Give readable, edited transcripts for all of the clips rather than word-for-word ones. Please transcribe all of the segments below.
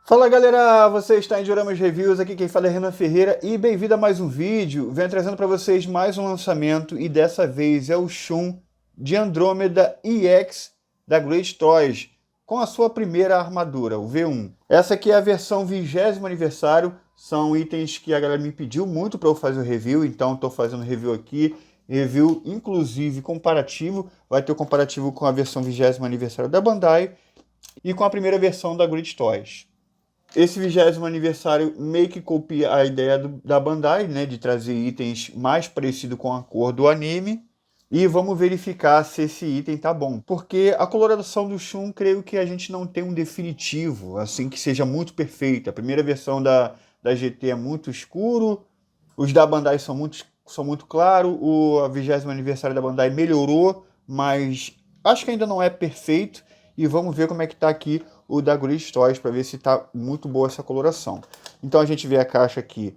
Fala galera, você está em Dioramas Reviews, aqui quem fala é Renan Ferreira e bem-vindo a mais um vídeo. Venho trazendo para vocês mais um lançamento e dessa vez é o Shun de Andrômeda EX da Great Toys, com a sua primeira armadura, o V1. Essa aqui é a versão 20º aniversário, são itens que a galera me pediu muito para eu fazer o review, então estou fazendo review aqui. Review inclusive comparativo, vai ter o comparativo com a versão 20º aniversário da Bandai e com a primeira versão da Great Toys. Esse 20º aniversário meio que copia a ideia da Bandai, né, de trazer itens mais parecidos com a cor do anime. E vamos verificar se esse item tá bom. Porque a coloração do Shun, creio que a gente não tem um definitivo, assim, que seja muito perfeita. A primeira versão da GT é muito escuro, os da Bandai são muito claros, a 20º aniversário da Bandai melhorou, mas acho que ainda não é perfeito. E vamos ver como é que tá aqui o da Great Toys para ver se tá muito boa essa coloração. Então a gente vê a caixa aqui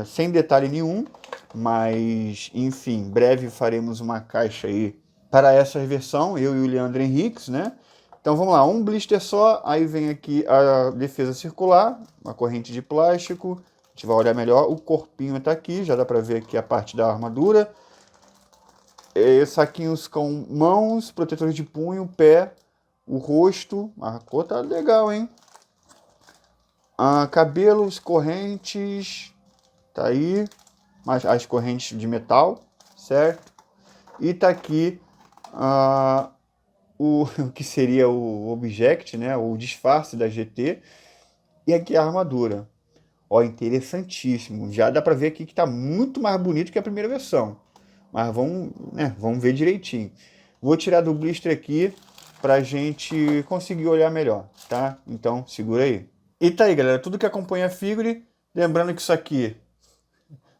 sem detalhe nenhum, mas enfim, breve faremos uma caixa aí para essa versão, eu e o Leandro Henriques, né? Então vamos lá, um blister só, aí vem aqui a defesa circular, uma corrente de plástico, a gente vai olhar melhor, o corpinho está aqui, já dá para ver aqui a parte da armadura. Saquinhos com mãos, protetores de punho, pé, o rosto, a cor tá legal, hein? Cabelos, correntes, tá aí, mas as correntes de metal, certo? E tá aqui o que seria o object, né? O disfarce da GT. E aqui a armadura. Ó, interessantíssimo. Já dá para ver aqui que tá muito mais bonito que a primeira versão. Mas vamos ver direitinho. Vou tirar do blister aqui pra gente conseguir olhar melhor, tá? Então, segura aí. E tá aí, galera, tudo que acompanha a figure, lembrando que isso aqui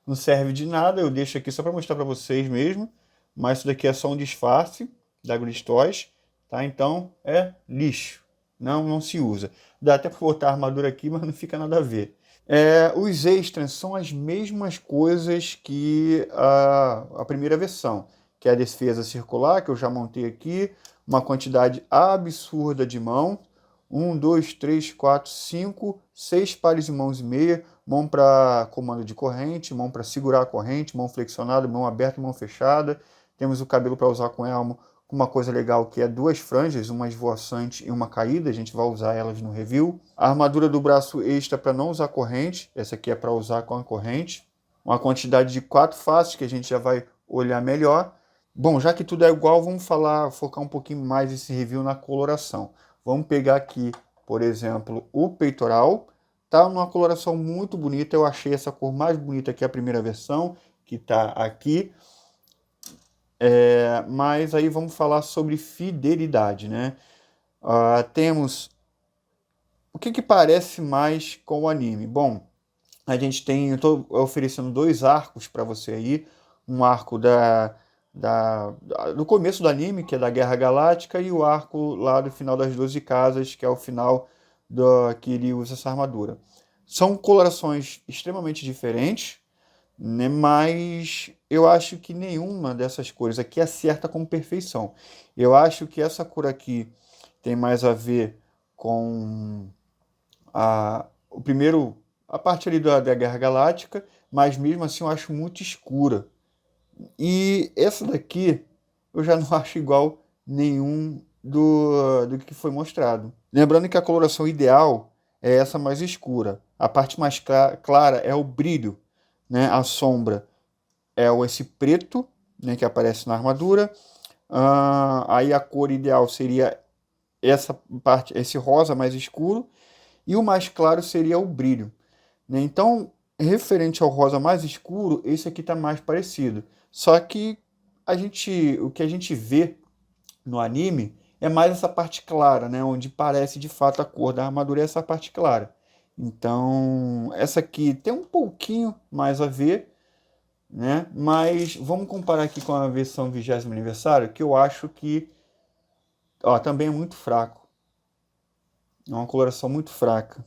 não serve de nada, eu deixo aqui só para mostrar para vocês mesmo, mas isso daqui é só um disfarce da Great Toys, tá? Então, é lixo, não se usa. Dá até para botar a armadura aqui, mas não fica nada a ver. Os extras são as mesmas coisas que a primeira versão, que é a defesa circular, que eu já montei aqui, uma quantidade absurda de mão, 1, 2, 3, 4, 5, 6 pares de mãos e meia, mão para comando de corrente, mão para segurar a corrente, mão flexionada, mão aberta, mão fechada. Temos o cabelo para usar com elmo, com uma coisa legal que é 2 franjas, uma esvoaçante e uma caída, a gente vai usar elas no review. A armadura do braço extra para não usar corrente, essa aqui é para usar com a corrente. Uma quantidade de 4 faces que a gente já vai olhar melhor. Bom, já que tudo é igual, vamos focar um pouquinho mais esse review na coloração. Vamos pegar aqui, por exemplo, o peitoral. Tá numa coloração muito bonita, eu achei essa cor mais bonita que a primeira versão, que está aqui. Mas aí vamos falar sobre fidelidade, né? Temos o que parece mais com o anime. Bom, eu estou oferecendo 2 arcos para você aí. Um arco do começo do anime, que é da Guerra Galáctica, e o arco lá do final das 12 Casas, que é o final que ele usa essa armadura. São colorações extremamente diferentes, né? Mas eu acho que nenhuma dessas cores aqui acerta com perfeição. Eu acho que essa cor aqui tem mais a ver com a parte ali da Guerra Galáctica, mas mesmo assim eu acho muito escura. E essa daqui eu já não acho igual nenhum do que foi mostrado. Lembrando que a coloração ideal é essa mais escura. A parte mais clara é o brilho, né? A sombra é esse preto, né, que aparece na armadura. Aí a cor ideal seria essa parte, esse rosa mais escuro. E o mais claro seria o brilho, né? Então, referente ao rosa mais escuro, esse aqui está mais parecido. Só que o que a gente vê no anime é mais essa parte clara, né? Onde parece de fato a cor da armadura é essa parte clara. Então, essa aqui tem um pouquinho mais a ver, né? Mas vamos comparar aqui com a versão 20º aniversário, que eu acho que também é muito fraco. É uma coloração muito fraca.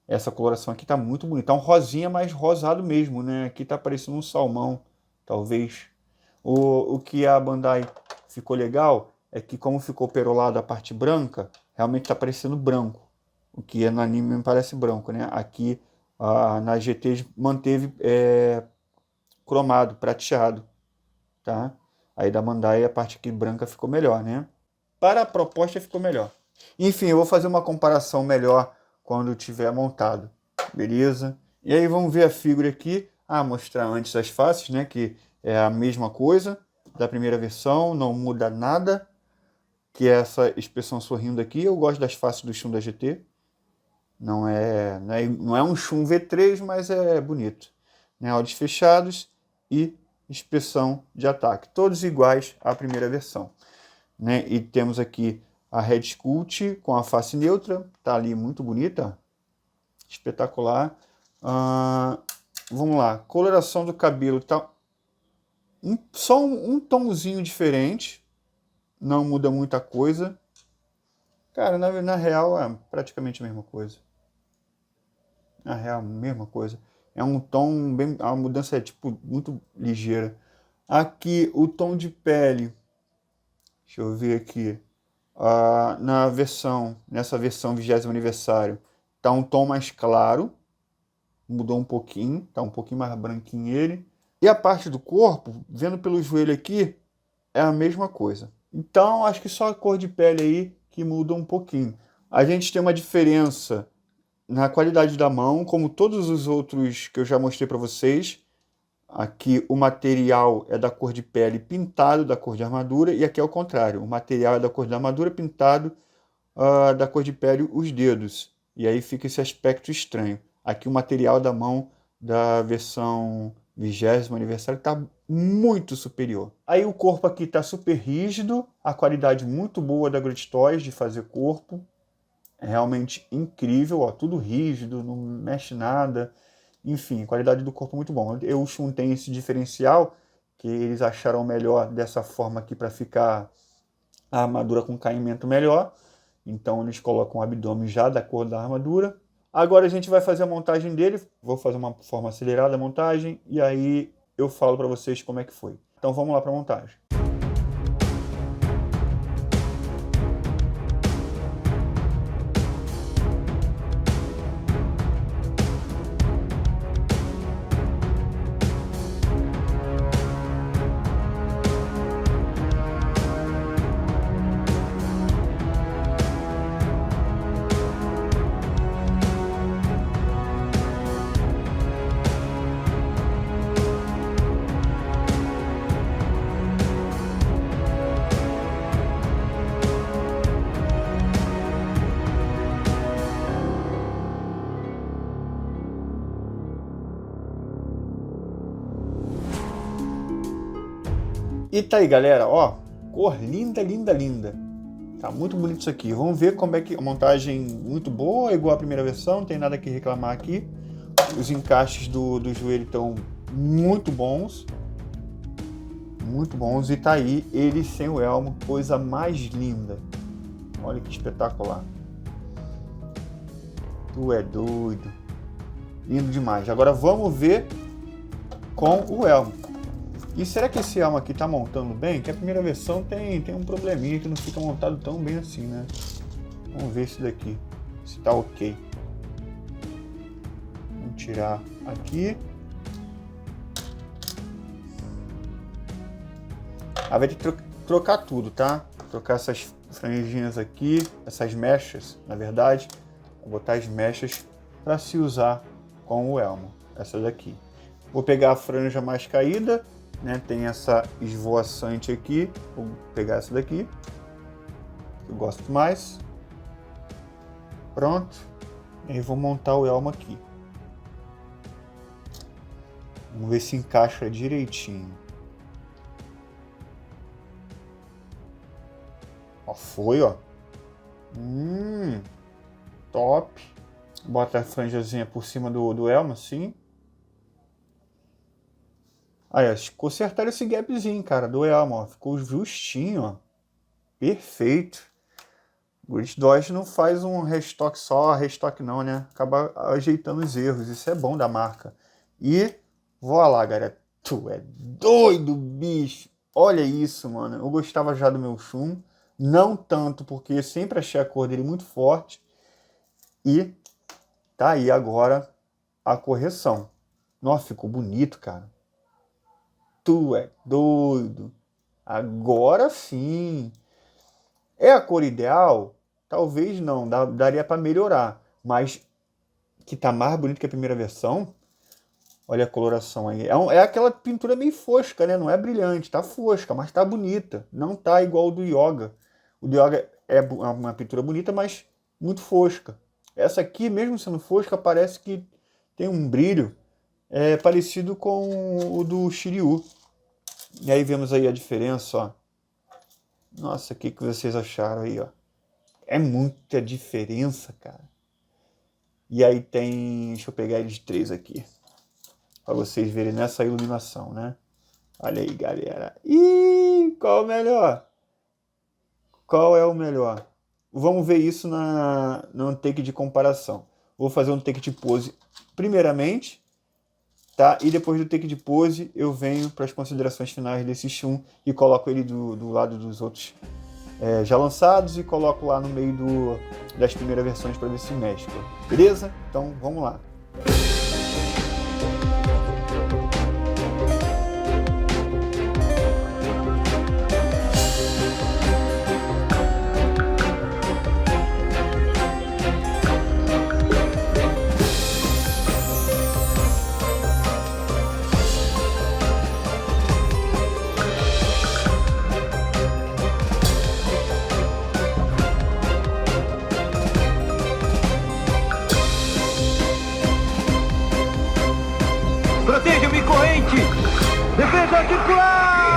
Essa coloração aqui tá muito bonita. Tá um rosinha, mais rosado mesmo, né? Aqui tá parecendo um salmão, talvez. O que a Bandai ficou legal é que como ficou perolado a parte branca, realmente tá parecendo branco. O que no anime me parece branco, né? Aqui na GT manteve cromado, prateado, tá? Aí da Bandai a parte aqui branca ficou melhor, né? Para a proposta ficou melhor. Enfim, eu vou fazer uma comparação melhor quando tiver montado, beleza? E aí vamos ver a figura aqui. Mostrar antes as faces, né? Que é a mesma coisa da primeira versão, não muda nada. Que é essa expressão sorrindo aqui. Eu gosto das faces do Shun da GT. Não é um Shun V3, mas é bonito. Né? Olhos fechados e expressão de ataque. Todos iguais à primeira versão. Né? E temos aqui a Red Sculpt com a face neutra. Tá ali muito bonita. Espetacular. Vamos lá. Coloração do cabelo tá só um tomzinho diferente. Não muda muita coisa. Cara, na real é praticamente a mesma coisa. Na real, mesma coisa. É um tom bem. A mudança é tipo muito ligeira. Aqui o tom de pele. Deixa eu ver aqui. Nessa versão 20º aniversário, tá um tom mais claro. Mudou um pouquinho, tá um pouquinho mais branquinho ele. E a parte do corpo, vendo pelo joelho aqui, é a mesma coisa. Então, acho que só a cor de pele aí que muda um pouquinho. A gente tem uma diferença na qualidade da mão, como todos os outros que eu já mostrei para vocês. Aqui o material é da cor de pele pintado da cor de armadura, e aqui é o contrário. O material é da cor de armadura pintado da cor de pele os dedos. E aí fica esse aspecto estranho. Aqui o material da mão da versão 20º aniversário está muito superior. Aí o corpo aqui está super rígido, a qualidade muito boa da Great Toys de fazer corpo. É realmente incrível, ó, tudo rígido, não mexe nada. Enfim, qualidade do corpo muito bom. O Shun tem esse diferencial que eles acharam melhor dessa forma aqui para ficar a armadura com caimento melhor. Então eles colocam o abdômen já da cor da armadura. Agora a gente vai fazer a montagem dele. Vou fazer uma forma acelerada a montagem e aí eu falo para vocês como é que foi. Então vamos lá para a montagem. E tá aí, galera, ó, cor linda, linda, linda. Tá muito bonito isso aqui. Vamos ver como é que a montagem muito boa, igual a primeira versão, não tem nada que reclamar aqui. Os encaixes do joelho estão muito bons. Muito bons. E tá aí, ele sem o elmo, coisa mais linda. Olha que espetacular. Tu é doido. Lindo demais. Agora vamos ver com o elmo. E será que esse elmo aqui tá montando bem? Que a primeira versão tem um probleminha que não fica montado tão bem assim, né? Vamos ver esse daqui, se tá ok. Vamos tirar aqui. Vai ter que trocar tudo, tá? Trocar essas franjinhas aqui, essas mechas, na verdade. Vou botar as mechas para se usar com o elmo. Essa daqui. Vou pegar a franja mais caída. Né, tem essa esvoaçante aqui, vou pegar essa daqui, que eu gosto mais. Pronto, e aí vou montar o elmo aqui. Vamos ver se encaixa direitinho. Ó, foi, ó. Top. Bota a franjazinha por cima do elmo, assim. Aí, ó, consertaram esse gapzinho, cara, do elmo, ó. Ficou justinho, ó. Perfeito. O Great Toys não faz um restock só, restock não, né? Acaba ajeitando os erros. Isso é bom da marca. E, vou lá, galera. Tu é doido, bicho. Olha isso, mano. Eu gostava já do meu Shun. Não tanto, porque eu sempre achei a cor dele muito forte. E tá aí agora a correção. Nossa, ficou bonito, cara. Tu é doido. Agora sim. É a cor ideal? Talvez não, daria para melhorar. Mas que tá mais bonito que a primeira versão. Olha a coloração aí. É aquela pintura meio fosca, né? Não é brilhante, tá fosca, mas tá bonita. Não tá igual o do Yoga. O do Yoga é uma pintura bonita, mas muito fosca. Essa aqui, mesmo sendo fosca, parece que tem um brilho parecido com o do Shiryu. E aí vemos aí a diferença, ó. Nossa, o que vocês acharam aí, ó? É muita diferença, cara. E aí tem... Deixa eu pegar eles três aqui. Pra vocês verem nessa iluminação, né? Olha aí, galera. Ih, qual é o melhor? Qual é o melhor? Vamos ver isso no take de comparação. Vou fazer um take de pose primeiramente, tá? E depois do take de pose, eu venho para as considerações finais desse Shun e coloco ele do lado dos outros já lançados e coloco lá no meio das primeiras versões para ver se mescla. Beleza? Então, vamos lá. Proteja-me, corrente! Defesa circular!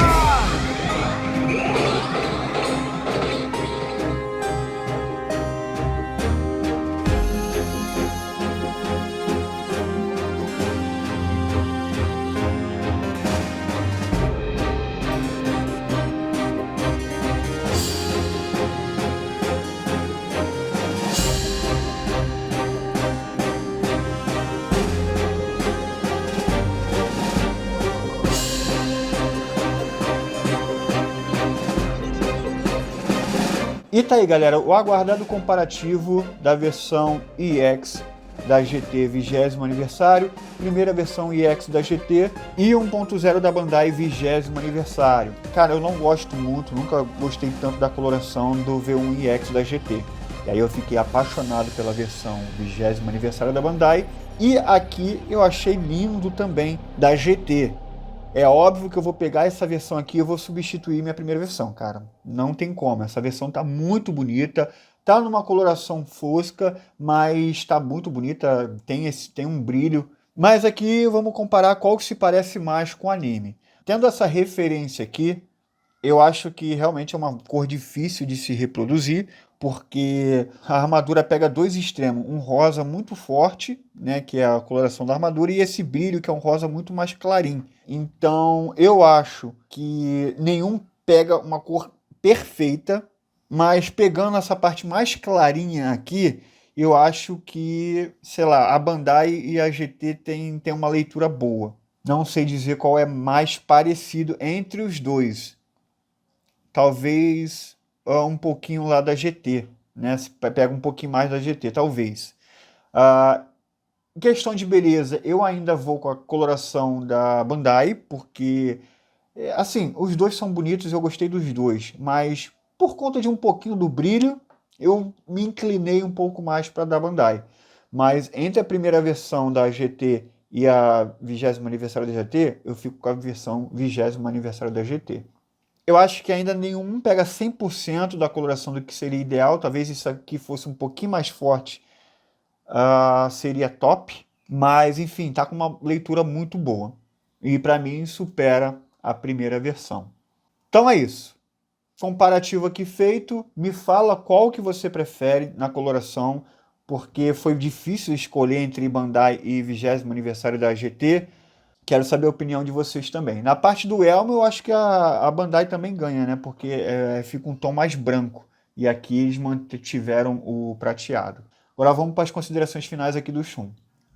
E tá aí, galera, o aguardado comparativo da versão EX da GT 20º aniversário, primeira versão EX da GT e 1.0 da Bandai 20º aniversário. Cara, eu não gosto muito, nunca gostei tanto da coloração do V1 EX da GT. E aí eu fiquei apaixonado pela versão 20º aniversário da Bandai e aqui eu achei lindo também da GT. É óbvio que eu vou pegar essa versão aqui e eu vou substituir minha primeira versão, cara. Não tem como. Essa versão tá muito bonita. Tá numa coloração fosca, mas tá muito bonita. Tem um brilho. Mas aqui vamos comparar qual que se parece mais com o anime. Tendo essa referência aqui, eu acho que realmente é uma cor difícil de se reproduzir, porque a armadura pega dois extremos, um rosa muito forte, né, que é a coloração da armadura, e esse brilho, que é um rosa muito mais clarinho. Então, eu acho que nenhum pega uma cor perfeita, mas pegando essa parte mais clarinha aqui, eu acho que, sei lá, a Bandai e a GT tem uma leitura boa. Não sei dizer qual é mais parecido entre os dois. Talvez um pouquinho lá da GT, né? Pega um pouquinho mais da GT, talvez. Questão de beleza, eu ainda vou com a coloração da Bandai, porque, assim, os dois são bonitos, eu gostei dos dois, mas por conta de um pouquinho do brilho, eu me inclinei um pouco mais para da Bandai. Mas entre a primeira versão da GT e a 20º aniversário da GT, eu fico com a versão 20º aniversário da GT. Eu acho que ainda nenhum pega 100% da coloração do que seria ideal. Talvez isso aqui fosse um pouquinho mais forte, seria top. Mas, enfim, tá com uma leitura muito boa. E para mim supera a primeira versão. Então é isso. Comparativo aqui feito. Me fala qual que você prefere na coloração, porque foi difícil escolher entre Bandai e 20º aniversário da GT. Quero saber a opinião de vocês também. Na parte do elmo, eu acho que a Bandai também ganha, né? Porque fica um tom mais branco. E aqui eles mantiveram o prateado. Agora vamos para as considerações finais aqui do Shun.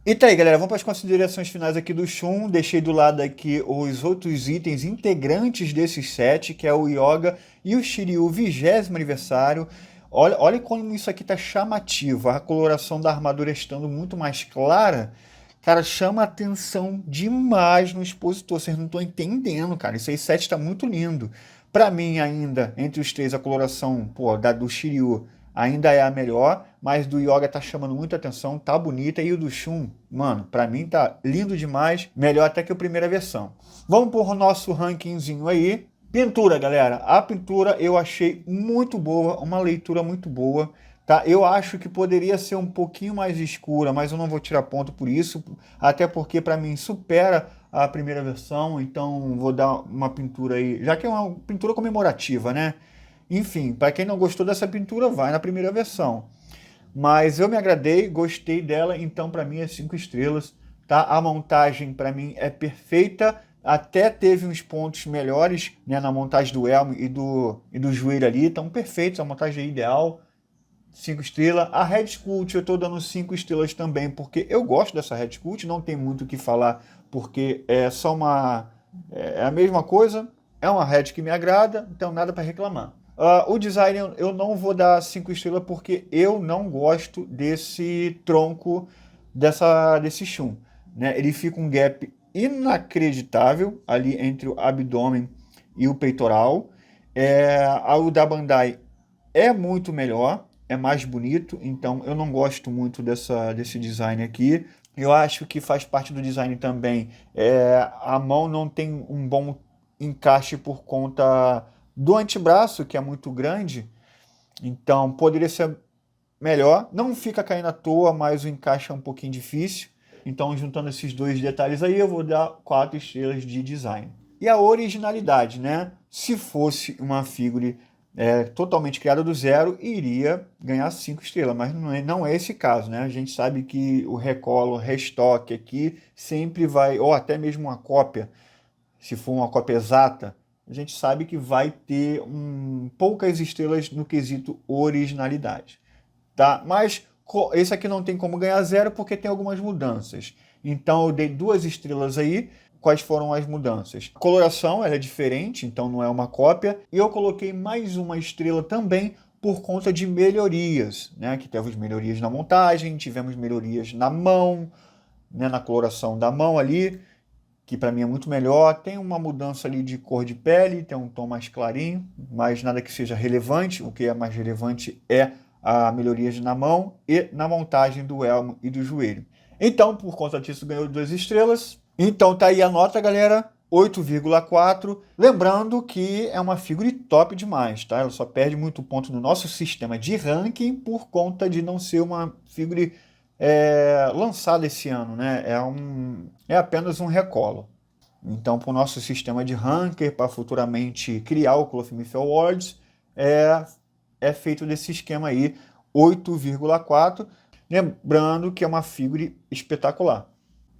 E tá aí, galera. Vamos para as considerações finais aqui do Shun. Deixei do lado aqui os outros itens integrantes desses set, que é o Yoga e o Shiryu 20º aniversário. Olha como isso aqui tá chamativo, a coloração da armadura estando muito mais clara, cara, chama atenção demais no expositor, vocês não estão entendendo, cara, esse set tá muito lindo. Pra mim ainda, entre os três, a coloração, pô, do Shiryu ainda é a melhor, mas do Yoga tá chamando muita atenção, tá bonita, e o do Shun, mano, pra mim tá lindo demais, melhor até que a primeira versão. Vamos pro nosso rankingzinho aí. Pintura, galera, a pintura eu achei muito boa, uma leitura muito boa, tá? Eu acho que poderia ser um pouquinho mais escura, mas eu não vou tirar ponto por isso, até porque pra mim supera a primeira versão, então vou dar uma pintura aí, já que é uma pintura comemorativa, né? Enfim, para quem não gostou dessa pintura, vai na primeira versão. Mas eu me agradei, gostei dela, então para mim é 5 estrelas, tá? A montagem para mim é perfeita, até teve uns pontos melhores, né, na montagem do elmo e do joelho ali, estão perfeitos, a montagem é ideal, 5 estrelas. A Red Sculpt eu estou dando 5 estrelas também, porque eu gosto dessa Red Sculpt, não tem muito o que falar, porque é só é a mesma coisa, é uma Red que me agrada, então nada para reclamar. O design eu não vou dar 5 estrelas porque eu não gosto desse tronco desse Shun, né? Ele fica um gap inacreditável ali entre o abdômen e o peitoral. O da Bandai é muito melhor, é mais bonito, então eu não gosto muito desse design aqui. Eu acho que faz parte do design também. A mão não tem um bom encaixe por conta do antebraço, que é muito grande, então poderia ser melhor. Não fica caindo à toa, mas o encaixe é um pouquinho difícil. Então, juntando esses dois detalhes aí, eu vou dar 4 estrelas de design. E a originalidade, né? Se fosse uma figure totalmente criada do zero, iria ganhar 5 estrelas, mas não é esse caso, né? A gente sabe que o recolo, restoque aqui, sempre vai, ou até mesmo uma cópia, se for uma cópia exata, a gente sabe que vai ter poucas estrelas no quesito originalidade, tá? Mas esse aqui não tem como ganhar 0 porque tem algumas mudanças. Então eu dei 2 estrelas aí. Quais foram as mudanças? A coloração ela é diferente, então não é uma cópia. E eu coloquei mais uma estrela também por conta de melhorias, né? Que tivemos melhorias na montagem, tivemos melhorias na mão, né? Na coloração da mão ali, que para mim é muito melhor. Tem uma mudança ali de cor de pele, tem um tom mais clarinho, mas nada que seja relevante. O que é mais relevante é a melhorias na mão e na montagem do elmo e do joelho. Então, por conta disso, ganhou 2 estrelas. Então tá aí a nota, galera, 8,4. Lembrando que é uma figure top demais, tá? Ela só perde muito ponto no nosso sistema de ranking por conta de não ser uma figure lançada esse ano, né? É apenas um recolo. Então, para o nosso sistema de ranking, para futuramente criar o Clothmith Awards, é feito desse esquema aí, 8,4. Lembrando que é uma figure espetacular.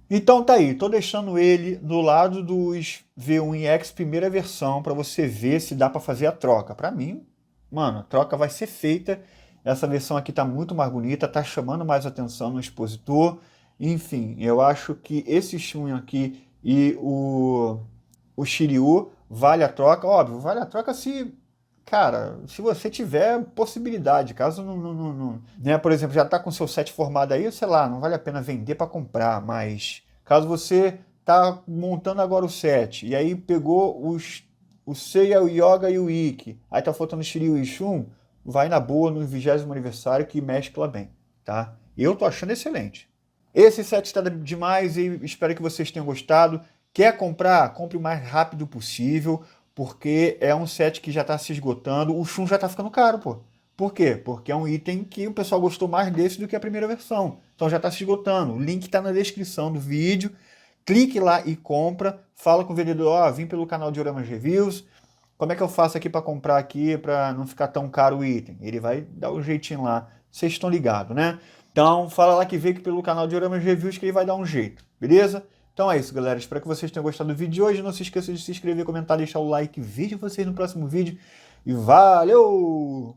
Então tá aí, tô deixando ele do lado dos V1X primeira versão para você ver se dá para fazer a troca. Para mim, mano, a troca vai ser feita. Essa versão aqui tá muito mais bonita, tá chamando mais atenção no expositor. Enfim, eu acho que esse Shun aqui e o Shiryu vale a troca. Óbvio, vale a troca se... Cara, se você tiver possibilidade, caso não né, por exemplo, já está com seu set formado aí, sei lá, não vale a pena vender para comprar, mas caso você está montando agora o set e aí pegou o Seiya, o Yoga e o Ikki, aí tá faltando Shiryu e Shun, vai na boa no 20º aniversário que mescla bem, tá? Eu tô achando excelente. Esse set está demais e espero que vocês tenham gostado. Quer comprar? Compre o mais rápido possível, porque é um set que já está se esgotando. O Shun já está ficando caro, pô. Por quê? Porque é um item que o pessoal gostou mais desse do que a primeira versão. Então já está se esgotando. O link está na descrição do vídeo. Clique lá e compra. Fala com o vendedor, ó, vim pelo canal de Dioramas Reviews. Como é que eu faço aqui para comprar aqui, para não ficar tão caro o item? Ele vai dar um jeitinho lá. Vocês estão ligados, né? Então fala lá que veio pelo canal de Dioramas Reviews que ele vai dar um jeito. Beleza? Então é isso, galera. Espero que vocês tenham gostado do vídeo de hoje. Não se esqueça de se inscrever, comentar, deixar o like. Vejo vocês no próximo vídeo. E valeu!